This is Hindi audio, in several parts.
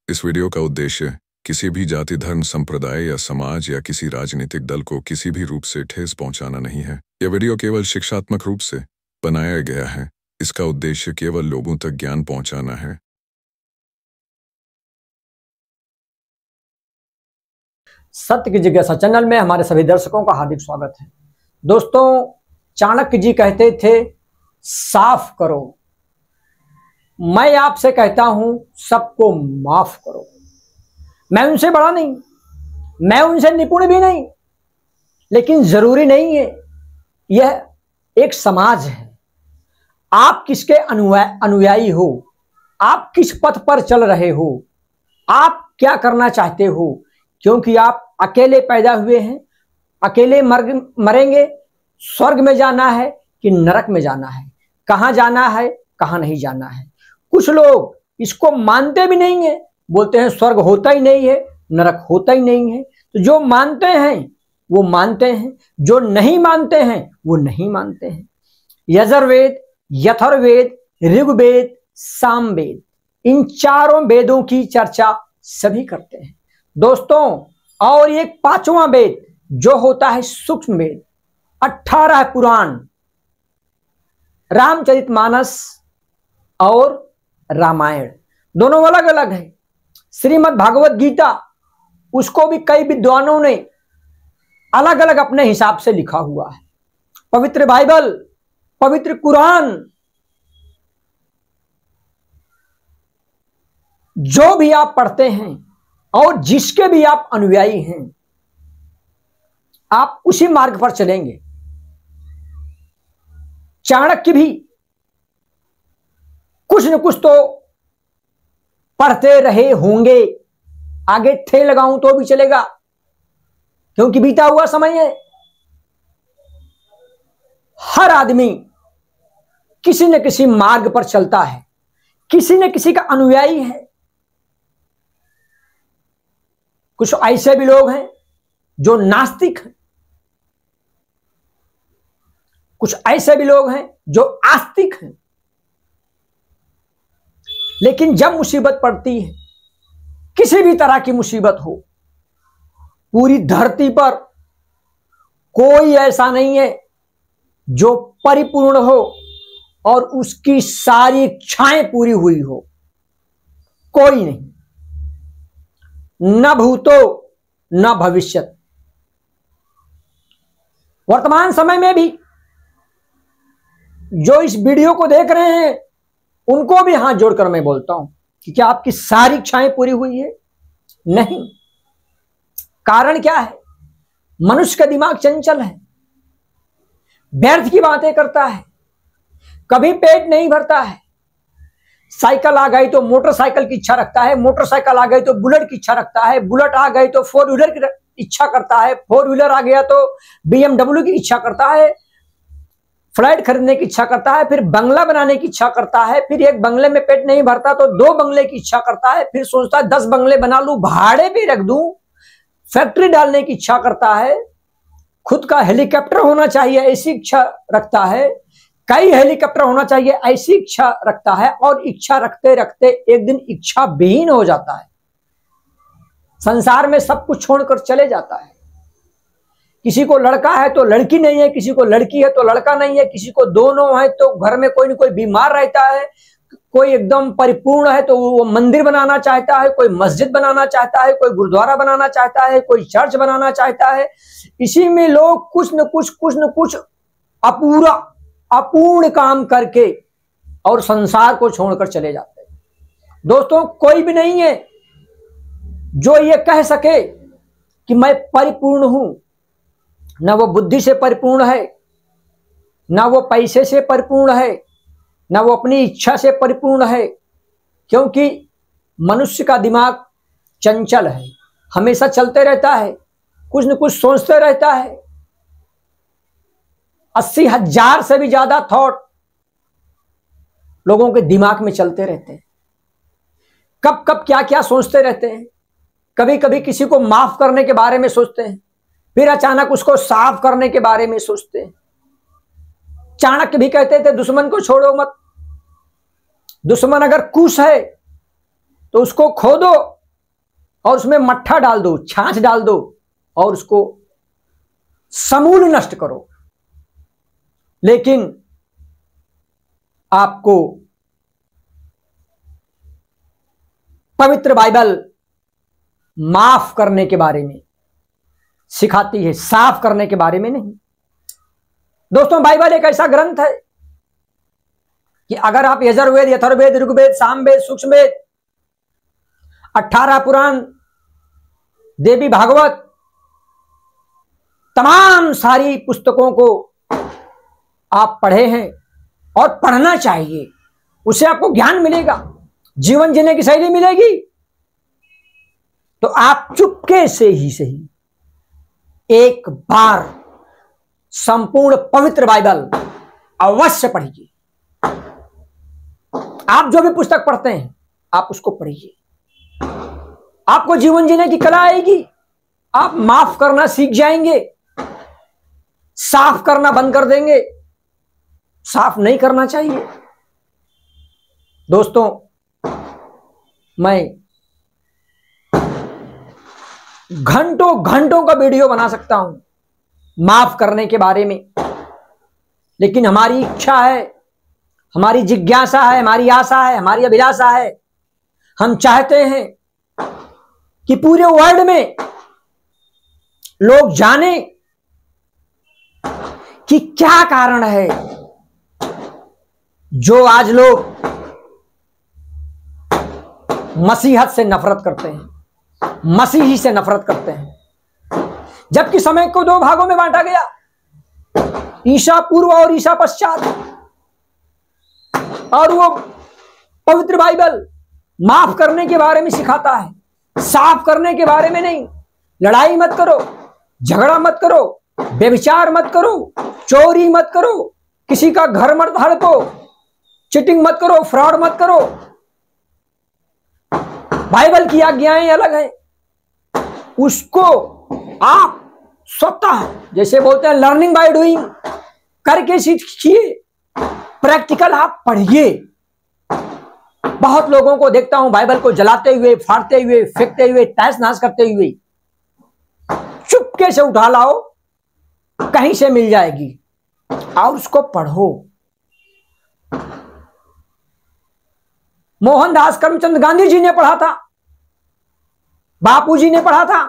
इस वीडियो का उद्देश्य किसी भी जाति, धर्म, संप्रदाय या समाज या किसी राजनीतिक दल को किसी भी रूप से ठेस पहुंचाना नहीं है। यह वीडियो केवल शिक्षात्मक रूप से बनाया गया है। इसका उद्देश्य केवल लोगों तक ज्ञान पहुंचाना है। सत्य की जिज्ञासा चैनल में हमारे सभी दर्शकों का हार्दिक स्वागत है। दोस्तों, चाणक्य जी कहते थे साफ करो। मैं आपसे कहता हूं सबको माफ करो। मैं उनसे बड़ा नहीं, मैं उनसे निपुण भी नहीं, लेकिन जरूरी नहीं है। यह एक समाज है। आप किसके अनुयायी हो, आप किस पथ पर चल रहे हो, आप क्या करना चाहते हो, क्योंकि आप अकेले पैदा हुए हैं, अकेले मरेंगे। स्वर्ग में जाना है कि नरक में जाना है, कहां जाना है कहां नहीं जाना है। कुछ लोग इसको मानते भी नहीं है, बोलते हैं स्वर्ग होता ही नहीं है, नरक होता ही नहीं है। तो जो मानते हैं वो मानते हैं, जो नहीं मानते हैं वो नहीं मानते हैं। यजुर्वेद, अथर्ववेद, ऋग्वेद, सामवेद, इन चारों वेदों की चर्चा सभी करते हैं दोस्तों। और एक पांचवा वेद जो होता है सूक्ष्म वेद, 18 पुराण, रामचरितमानस और रामायण, दोनों अलग अलग है। श्रीमद् भागवत गीता, उसको भी कई विद्वानों ने अलग अलग अपने हिसाब से लिखा हुआ है। पवित्र बाइबल, पवित्र कुरान, जो भी आप पढ़ते हैं और जिसके भी आप अनुयायी हैं, आप उसी मार्ग पर चलेंगे। चाणक्य भी कुछ न कुछ तो पढ़ते रहे होंगे। आगे थे लगाऊं तो भी चलेगा, क्योंकि बीता हुआ समय है। हर आदमी किसी न किसी मार्ग पर चलता है, किसी न किसी का अनुयायी है। कुछ ऐसे भी लोग हैं जो नास्तिक हैं, कुछ ऐसे भी लोग हैं जो आस्तिक हैं। लेकिन जब मुसीबत पड़ती है, किसी भी तरह की मुसीबत हो, पूरी धरती पर कोई ऐसा नहीं है जो परिपूर्ण हो और उसकी सारी इच्छाएं पूरी हुई हो। कोई नहीं, न भूतो न भविष्यत। वर्तमान समय में भी जो इस वीडियो को देख रहे हैं, उनको भी हाथ जोड़कर मैं बोलता हूं कि क्या आपकी सारी इच्छाएं पूरी हुई है? नहीं। कारण क्या है? मनुष्य का दिमाग चंचल है, व्यर्थ की बातें करता है, कभी पेट नहीं भरता है। साइकिल आ गई तो मोटरसाइकिल की इच्छा रखता है, मोटरसाइकिल आ गई तो बुलेट की इच्छा रखता है, बुलेट आ गई तो 4 व्हीलर की इच्छा करता है, 4 व्हीलर आ गया तो BMW की इच्छा करता है, फ्लैट खरीदने की इच्छा करता है, फिर बंगला बनाने की इच्छा करता है, फिर एक बंगले में पेट नहीं भरता तो 2 बंगले की इच्छा करता है, फिर सोचता है 10 बंगले बना लूं, भाड़े पे रख दूं, फैक्ट्री डालने की इच्छा करता है, खुद का हेलीकॉप्टर होना चाहिए ऐसी इच्छा रखता है, कई हेलीकॉप्टर होना चाहिए ऐसी इच्छा रखता है, और इच्छा रखते रखते एक दिन इच्छा विहीन हो जाता है। संसार में सब कुछ छोड़कर चले जाता है। किसी को लड़का है तो लड़की नहीं है, किसी को लड़की है तो लड़का नहीं है, किसी को दोनों है तो घर में कोई न कोई बीमार रहता है, कोई एकदम परिपूर्ण है तो वो मंदिर बनाना चाहता है, कोई मस्जिद बनाना चाहता है, कोई गुरुद्वारा बनाना चाहता है, कोई चर्च बनाना चाहता है। इसी में लोग कुछ न कुछ अपूर्ण काम करके और संसार को छोड़कर चले जाते हैं। दोस्तों, कोई भी नहीं है जो ये कह सके कि मैं परिपूर्ण हूं। न वो बुद्धि से परिपूर्ण है, न वो पैसे से परिपूर्ण है, न वो अपनी इच्छा से परिपूर्ण है, क्योंकि मनुष्य का दिमाग चंचल है, हमेशा चलते रहता है, कुछ न कुछ सोचते रहता है। 80,000 से भी ज्यादा थॉट लोगों के दिमाग में चलते रहते हैं। कब कब क्या क्या सोचते रहते हैं। कभी कभी किसी को माफ करने के बारे में सोचते हैं, फिर अचानक उसको साफ करने के बारे में सोचते हैं। चाणक्य भी कहते थे दुश्मन को छोड़ो मत। दुश्मन अगर कुश है तो उसको खोदो, और उसमें मट्ठा डाल दो, छाछ डाल दो और उसको समूल नष्ट करो, लेकिन आपको पवित्र बाइबल माफ करने के बारे में सिखाती है, साफ करने के बारे में नहीं। दोस्तों, बाइबल एक ऐसा ग्रंथ है कि अगर आप यजुर्वेद, अथर्ववेद, ऋग्वेद, सामवेद, सूक्ष्मवेद, 18 पुराण, देवी भागवत, तमाम सारी पुस्तकों को आप पढ़े हैं और पढ़ना चाहिए, उससे आपको ज्ञान मिलेगा, जीवन जीने की शैली मिलेगी। तो आप चुपके से ही सही एक बार संपूर्ण पवित्र बाइबल अवश्य पढ़िए। आप जो भी पुस्तक पढ़ते हैं आप उसको पढ़िए, आपको जीवन जीने की कला आएगी, आप माफ करना सीख जाएंगे, साफ करना बंद कर देंगे। साफ नहीं करना चाहिए। दोस्तों, मैं घंटों घंटों का वीडियो बना सकता हूं माफ करने के बारे में, लेकिन हमारी इच्छा है, हमारी जिज्ञासा है, हमारी आशा है, हमारी अभिलाषा है, हम चाहते हैं कि पूरे वर्ल्ड में लोग जाने कि क्या कारण है जो आज लोग मसीहत से नफरत करते हैं, मसीही से नफरत करते हैं। जबकि समय को दो भागों में बांटा गया, ईसा पूर्व और ईसा पश्चात, और वो पवित्र बाइबल माफ करने के बारे में सिखाता है, साफ करने के बारे में नहीं। लड़ाई मत करो, झगड़ा मत करो, व्यभिचार मत करो, चोरी मत करो, किसी का घर मत हड़पो, चीटिंग मत करो, फ्रॉड मत करो। बाइबल की आज्ञाएं अलग हैं, उसको आप स्वतः, जैसे बोलते हैं लर्निंग बाय डूइंग, करके सीखिए, प्रैक्टिकल आप पढ़िए। बहुत लोगों को देखता हूं बाइबल को जलाते हुए, फाड़ते हुए, फेंकते हुए, तहस नहस करते हुए। चुपके से उठा लाओ, कहीं से मिल जाएगी और उसको पढ़ो। मोहनदास करमचंद गांधी जी ने पढ़ा था, बापूजी ने पढ़ा था।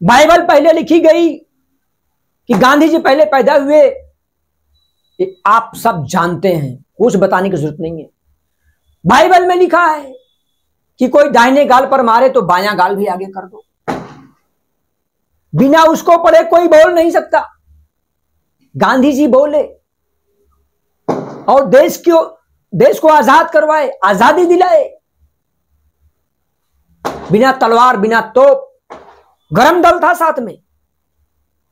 बाइबल पहले लिखी गई कि गांधी जी पहले पैदा हुए, आप सब जानते हैं, कुछ बताने की जरूरत नहीं है। बाइबल में लिखा है कि कोई दाहिने गाल पर मारे तो बायां गाल भी आगे कर दो। बिना उसको पढ़े कोई बोल नहीं सकता। गांधी जी बोले और देश को आजाद करवाए, आजादी दिलाए, बिना तलवार, बिना तोप, गरम दल था साथ में।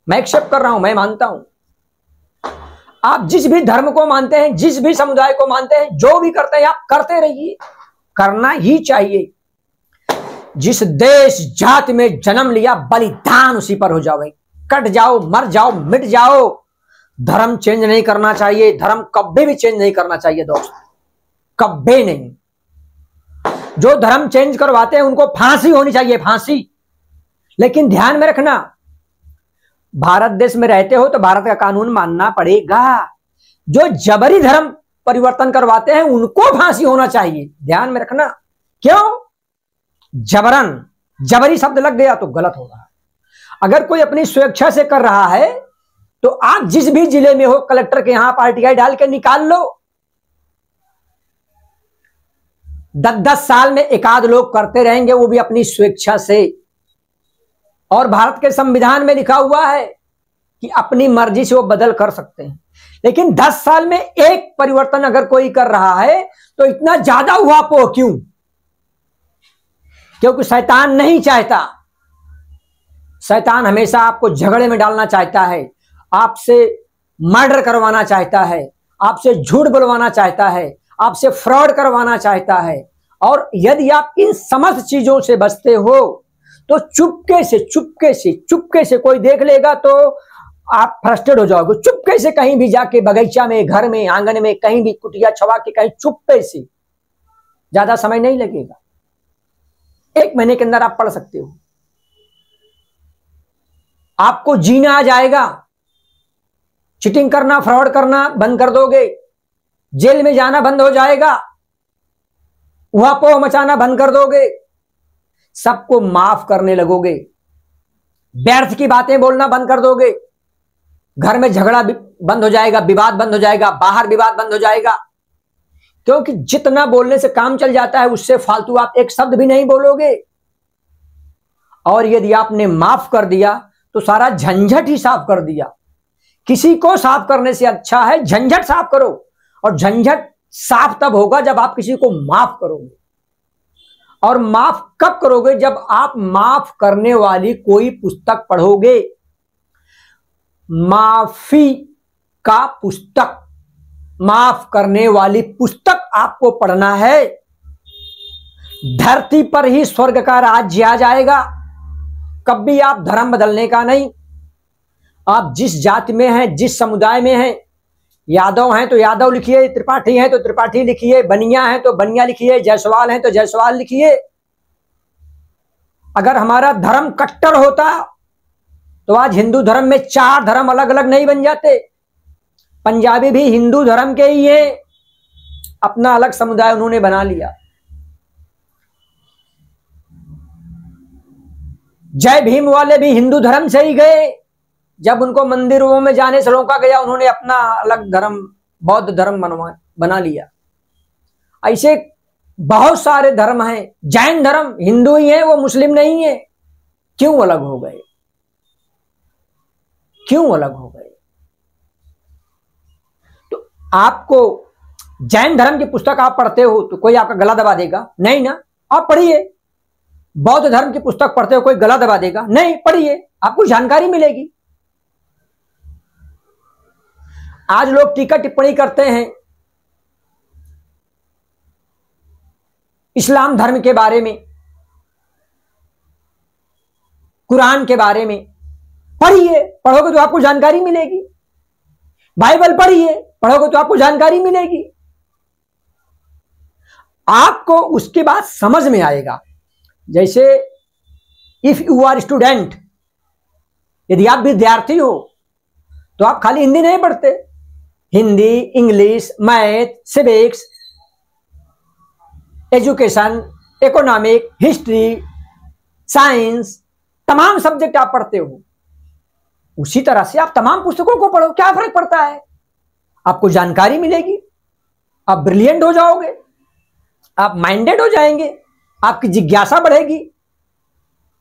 मैं एक्सेप्ट कर रहा हूं, मैं मानता हूं। आप जिस भी धर्म को मानते हैं, जिस भी समुदाय को मानते हैं, जो भी करते हैं आप करते रहिए, करना ही चाहिए। जिस देश जाति में जन्म लिया, बलिदान उसी पर हो जाओ, कट जाओ, मर जाओ, मिट जाओ। धर्म चेंज नहीं करना चाहिए, धर्म कभी भी चेंज नहीं करना चाहिए दोस्त, कभी नहीं। जो धर्म चेंज करवाते हैं उनको फांसी होनी चाहिए, फांसी। लेकिन ध्यान में रखना, भारत देश में रहते हो तो भारत का कानून मानना पड़ेगा। जो जबरी धर्म परिवर्तन करवाते हैं उनको फांसी होना चाहिए, ध्यान में रखना। क्यों? जबरन, जबरी शब्द लग गया तो गलत होगा। अगर कोई अपनी स्वेच्छा से कर रहा है तो आप जिस भी जिले में हो, कलेक्टर के यहां आरटीआई डाल के निकाल लो। 10-10 साल में एकाध लोग करते रहेंगे, वो भी अपनी स्वेच्छा से। और भारत के संविधान में लिखा हुआ है कि अपनी मर्जी से वो बदल कर सकते हैं। लेकिन 10 साल में एक परिवर्तन अगर कोई कर रहा है तो इतना ज्यादा हुआ पो क्यों? क्योंकि शैतान नहीं चाहता। शैतान हमेशा आपको झगड़े में डालना चाहता है, आपसे मर्डर करवाना चाहता है, आपसे झूठ बुलवाना चाहता है, आपसे फ्रॉड करवाना चाहता है। और यदि आप इन समस्त चीजों से बचते हो तो चुपके से कोई देख लेगा तो आप फ्रस्ट्रेट हो जाओगे। चुपके से कहीं भी जाके, बगीचा में, घर में, आंगन में, कहीं भी कुटिया छवा के, कहीं चुपके से, ज्यादा समय नहीं लगेगा। 1 महीने के अंदर आप पढ़ सकते हो। आपको जीना आ जाएगा, चीटिंग करना, फ्रॉड करना बंद कर दोगे, जेल में जाना बंद हो जाएगा, उहापोह मचाना बंद कर दोगे, सबको माफ करने लगोगे, व्यर्थ की बातें बोलना बंद कर दोगे, घर में झगड़ा बंद हो जाएगा, विवाद बंद हो जाएगा, बाहर विवाद बंद हो जाएगा। क्योंकि जितना बोलने से काम चल जाता है उससे फालतू आप एक शब्द भी नहीं बोलोगे। और यदि आपने माफ कर दिया तो सारा झंझट ही साफ कर दिया। किसी को साफ करने से अच्छा है झंझट साफ करो, और झंझट साफ तब होगा जब आप किसी को माफ करोगे। और माफ कब करोगे? जब आप माफ करने वाली कोई पुस्तक पढ़ोगे। माफी का पुस्तक, माफ करने वाली पुस्तक आपको पढ़ना है। धरती पर ही स्वर्ग का राज्य आ जाएगा। कभी आप धर्म बदलने का नहीं। आप जिस जाति में हैं, जिस समुदाय में हैं, यादव हैं तो यादव लिखिए, त्रिपाठी हैं तो त्रिपाठी लिखिए, बनिया हैं तो बनिया लिखिए, जायसवाल हैं तो जायसवाल लिखिए। अगर हमारा धर्म कट्टर होता तो आज हिंदू धर्म में 4 धर्म अलग अलग नहीं बन जाते। पंजाबी भी हिंदू धर्म के ही है, अपना अलग समुदाय उन्होंने बना लिया। जय भीम वाले भी हिंदू धर्म से ही गए, जब उनको मंदिरों में जाने से रोका गया उन्होंने अपना अलग धर्म, बौद्ध धर्म बना लिया। ऐसे बहुत सारे धर्म हैं। जैन धर्म हिंदू ही है, वो मुस्लिम नहीं है। क्यों अलग हो गए? क्यों अलग हो गए? तो आपको जैन धर्म की पुस्तक आप पढ़ते हो तो कोई आपका गला दबा देगा? नहीं ना। आप पढ़िए। बौद्ध धर्म की पुस्तक पढ़ते हो, कोई गला दबा देगा? नहीं, पढ़िए, आपको जानकारी मिलेगी। आज लोग टीका टिप्पणी करते हैं इस्लाम धर्म के बारे में, कुरान के बारे में। पढ़िए, पढ़ोगे तो आपको जानकारी मिलेगी। बाइबल पढ़िए, पढ़ोगे तो आपको जानकारी मिलेगी। आपको उसके बाद समझ में आएगा। जैसे इफ यू आर स्टूडेंट, यदि आप विद्यार्थी हो तो आप खाली हिंदी नहीं पढ़ते, Hindi, English, math, civics, education, economic, history, science, तमाम सब्जेक्ट आप पढ़ते हो। उसी तरह से आप तमाम पुस्तकों को पढ़ो, क्या फर्क पड़ता है? आपको जानकारी मिलेगी, आप ब्रिलियंट हो जाओगे, आप माइंडेड हो जाएंगे, आपकी जिज्ञासा बढ़ेगी,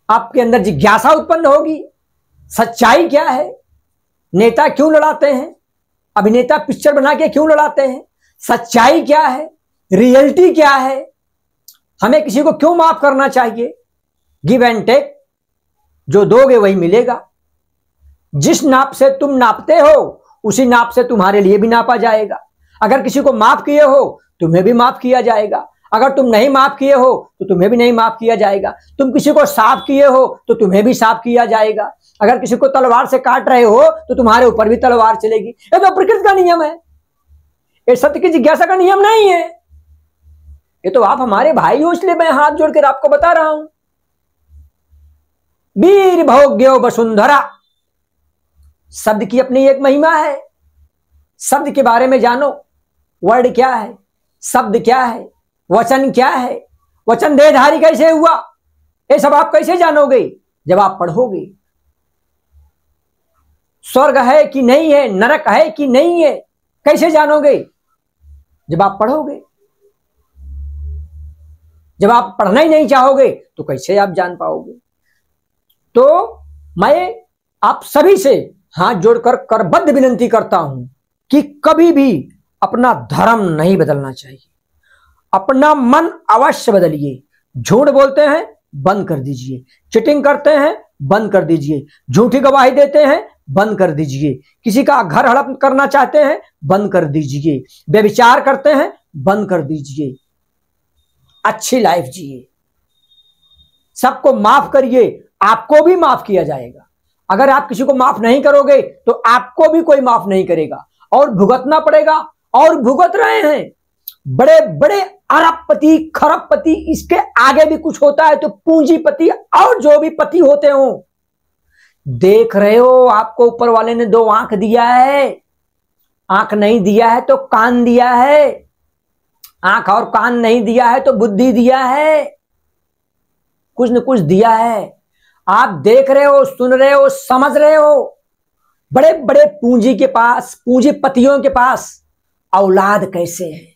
आपके अंदर जिज्ञासा उत्पन्न होगी। सच्चाई क्या है? नेता क्यों लड़ाते हैं? अभिनेता पिक्चर बना के क्यों लड़ाते हैं? सच्चाई क्या है? रियलिटी क्या है? हमें किसी को क्यों माफ करना चाहिए? गिव एंड टेक, जो दोगे वही मिलेगा। जिस नाप से तुम नापते हो उसी नाप से तुम्हारे लिए भी नापा जाएगा। अगर किसी को माफ किए हो तुम्हें भी माफ किया जाएगा, अगर तुम नहीं माफ किए हो तो तुम्हें भी नहीं माफ किया जाएगा। तुम किसी को साफ किए हो तो तुम्हें भी साफ किया जाएगा। अगर किसी को तलवार से काट रहे हो तो तुम्हारे ऊपर भी तलवार चलेगी। ये तो प्रकृति का नियम है, ये सत्य की जिज्ञासा का नियम नहीं है। ये तो आप हमारे भाई हो, इसलिए मैं हाथ जोड़कर आपको बता रहा हूं। वीर भोग्यो वसुंधरा, शब्द की अपनी एक महिमा है। शब्द के बारे में जानो। वर्ड क्या है? शब्द क्या है? वचन क्या है? वचन देहधारी कैसे हुआ? ये सब आप कैसे जानोगे? जब आप पढ़ोगे। स्वर्ग है कि नहीं है, नरक है कि नहीं है, कैसे जानोगे? जब आप पढ़ोगे। जब आप पढ़ना ही नहीं चाहोगे तो कैसे आप जान पाओगे? तो मैं आप सभी से हाथ जोड़कर करबद्ध विनंती करता हूं कि कभी भी अपना धर्म नहीं बदलना चाहिए। अपना मन अवश्य बदलिए। झूठ बोलते हैं, बंद कर दीजिए। चीटिंग करते हैं, बंद कर दीजिए। झूठी गवाही देते हैं, बंद कर दीजिए। किसी का घर हड़प करना चाहते हैं, बंद कर दीजिए। व्यभिचार करते हैं, बंद कर दीजिए। अच्छी लाइफ जिए। सबको माफ करिए, आपको भी माफ किया जाएगा। अगर आप किसी को माफ नहीं करोगे तो आपको भी कोई माफ नहीं करेगा और भुगतना पड़ेगा। और भुगत रहे हैं। बड़े बड़े अरबपति, खरबपति, इसके आगे भी कुछ होता है तो पूंजीपति और जो भी पति होते हो। देख रहे हो, आपको ऊपर वाले ने 2 आंख दिया है, आंख नहीं दिया है तो कान दिया है, आंख और कान नहीं दिया है तो बुद्धि दिया है, कुछ न कुछ दिया है। आप देख रहे हो, सुन रहे हो, समझ रहे हो। बड़े बड़े पूंजी के पास, पूंजीपतियों के पास औलाद कैसे है।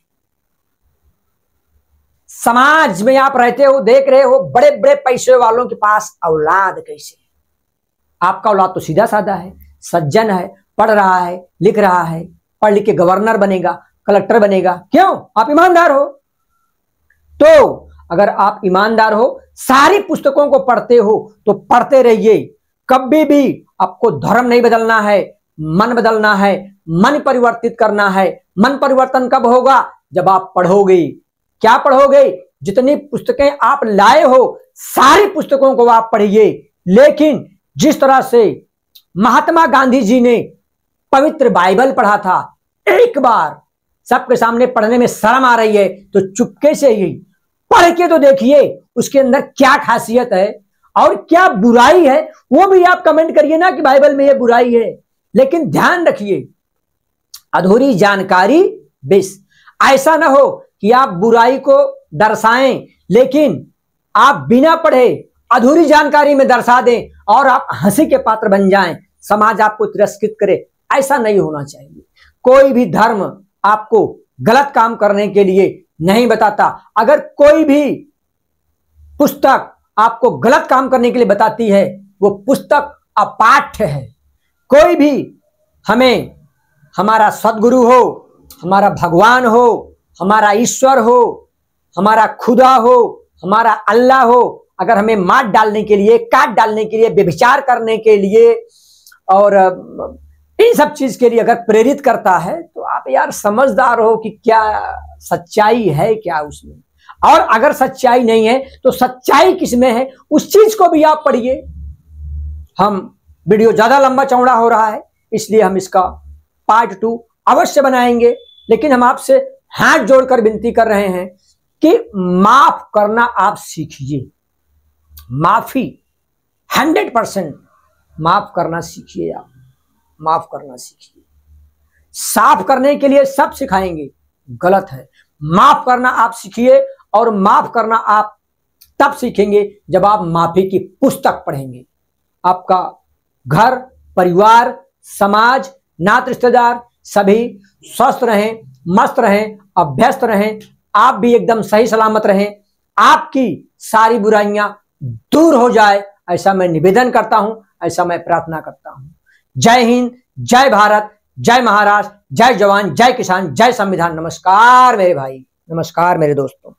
समाज में आप रहते हो, देख रहे हो, बड़े बड़े पैसे वालों के पास औलाद कैसे है। आपका औलाद तो सीधा साधा है, सज्जन है, पढ़ रहा है, लिख रहा है, पढ़ लिख के गवर्नर बनेगा, कलेक्टर बनेगा। क्यों? आप ईमानदार हो। तो अगर आप ईमानदार हो, सारी पुस्तकों को पढ़ते हो तो पढ़ते रहिए। कभी भी आपको धर्म नहीं बदलना है, मन बदलना है, मन परिवर्तित करना है। मन परिवर्तन कब होगा? जब आप पढ़ोगे। क्या पढ़ोगे? जितनी पुस्तकें आप लाए हो सारी पुस्तकों को आप पढ़िए। लेकिन जिस तरह से महात्मा गांधी जी ने पवित्र बाइबल पढ़ा था, एक बार सबके सामने पढ़ने में शर्म आ रही है तो चुपके से ही पढ़ के तो देखिए उसके अंदर क्या खासियत है और क्या बुराई है। वो भी आप कमेंट करिए ना कि बाइबल में ये बुराई है। लेकिन ध्यान रखिए, अधूरी जानकारी बेस। ऐसा ना हो कि आप बुराई को दर्शाएं लेकिन आप बिना पढ़े अधूरी जानकारी में दर्शा दें और आप हंसी के पात्र बन जाएं, समाज आपको तिरस्कृत करे। ऐसा नहीं होना चाहिए। कोई भी धर्म आपको गलत काम करने के लिए नहीं बताता। अगर कोई भी पुस्तक आपको गलत काम करने के लिए बताती है, वो पुस्तक अपाठ्य है। कोई भी हमें हमारा सदगुरु हो, हमारा भगवान हो, हमारा ईश्वर हो, हमारा खुदा हो, हमारा अल्लाह हो, अगर हमें मार डालने के लिए, काट डालने के लिए, व्यभिचार करने के लिए और इन सब चीज के लिए अगर प्रेरित करता है तो आप यार समझदार हो कि क्या सच्चाई है क्या उसमें। और अगर सच्चाई नहीं है तो सच्चाई किसमें है, उस चीज को भी आप पढ़िए। हम वीडियो ज्यादा लंबा चौड़ा हो रहा है इसलिए हम इसका पार्ट 2 अवश्य बनाएंगे। लेकिन हम आपसे हाथ जोड़कर विनती कर रहे हैं कि माफ करना आप सीखिए। माफी 100% माफ करना सीखिए। आप माफ करना सीखिए। साफ करने के लिए सब सिखाएंगे, गलत है। माफ करना आप सीखिए और माफ करना आप तब सीखेंगे जब आप माफी की पुस्तक पढ़ेंगे। आपका घर, परिवार, समाज, नाते रिश्तेदार सभी स्वस्थ रहें, मस्त रहें, अभ्यस्त रहें, आप भी एकदम सही सलामत रहें, आपकी सारी बुराइयां दूर हो जाए, ऐसा मैं निवेदन करता हूं, ऐसा मैं प्रार्थना करता हूं। जय हिंद, जय भारत, जय महाराष्ट्र, जय जवान, जय किसान, जय संविधान। नमस्कार मेरे भाई, नमस्कार मेरे दोस्तों।